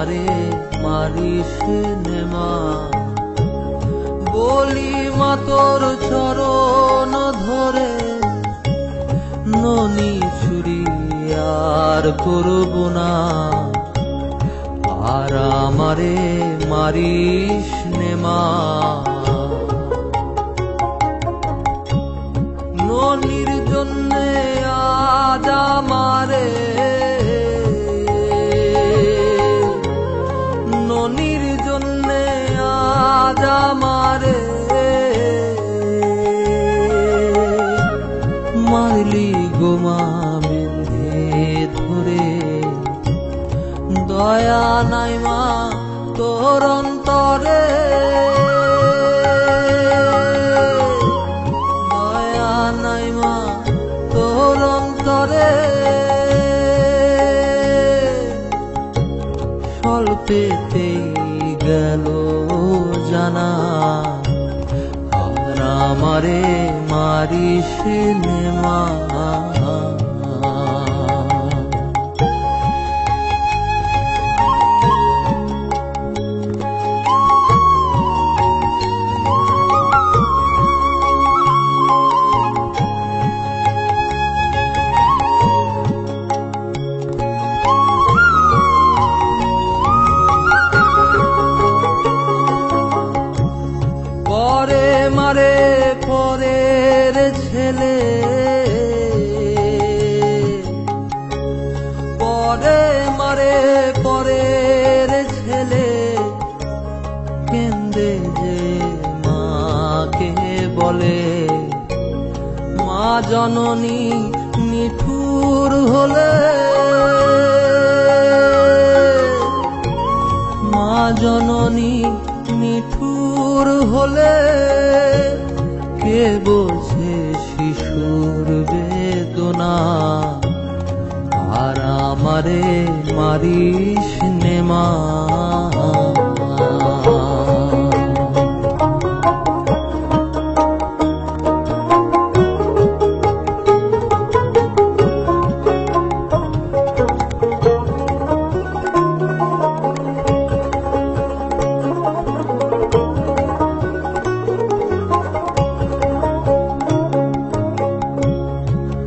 আমারে মারিস নেমা। বলি মা তোর চরণ ধরে ননি চুরি আর করব না, আর আমারে মারিস নেমা। ননির জন্যে আজ আমারে, ননির জন্যে আজ আমারে মারলি গোমা বেঁধে ধরে। দয়া নাই মা তোর অন্তরে, দয়া নাই মা তোর অন্তরে। স্বল্পেতেই গেল জানা, আর আমারে মারিস নেমা। পরে মারে পরের ছেলে, পরে মারে পরের ছেলে। কেন্দে যে মাকে বলে, মা জননী নিঠুর হলে, মা জননী নিঠুর হলে। কে বোঝে শিশুর বেদনা, আর আমারে মারিস নেমা।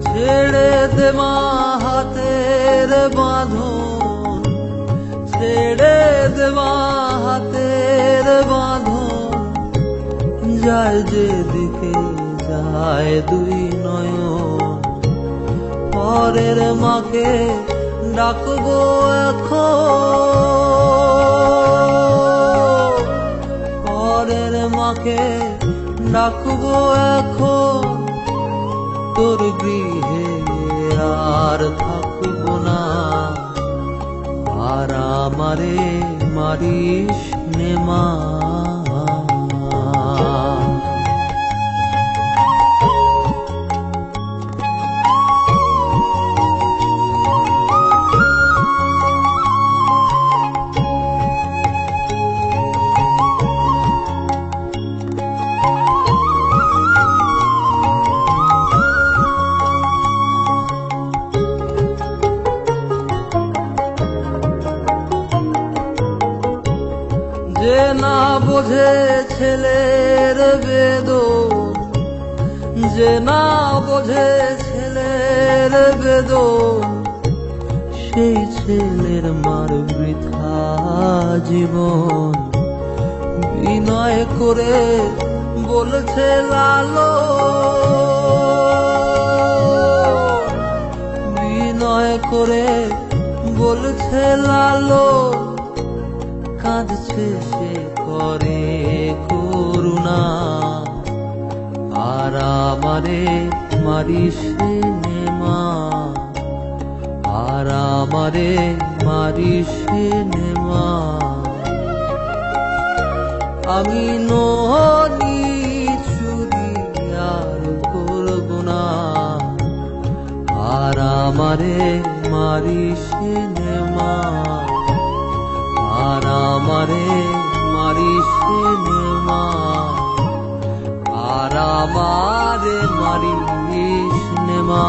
ছেড়ে দে মা হাতের বাঁধন, ছেড়ে দে মা হাতের বাঁধন। যায় যেদিকে যায় দুই নয়ন, পরের মাকে ডাকবো এখন, পরের মাকে ডাকবো এখন। তোর গৃহে আর থাকব না, আর আমারে মারিস নেমা। যে না বোঝে ছেলের বেদন, যে না বোঝে ছেলের বেদন। সেই ছেলের মার বৃথা জীবন। বিনয় করে বলছে লালো, বিনয় করে বলছে লালো। কাঁদছে সে করে করুণা, আর আমারে মারিস নেমা, আর আমারে মারিস নেমা। আমি ননি চুরি আর করব না, আর আমারে মারিস নেমা, আর আমারে মারিস নেমা, আর আমারে মারিস নেমা।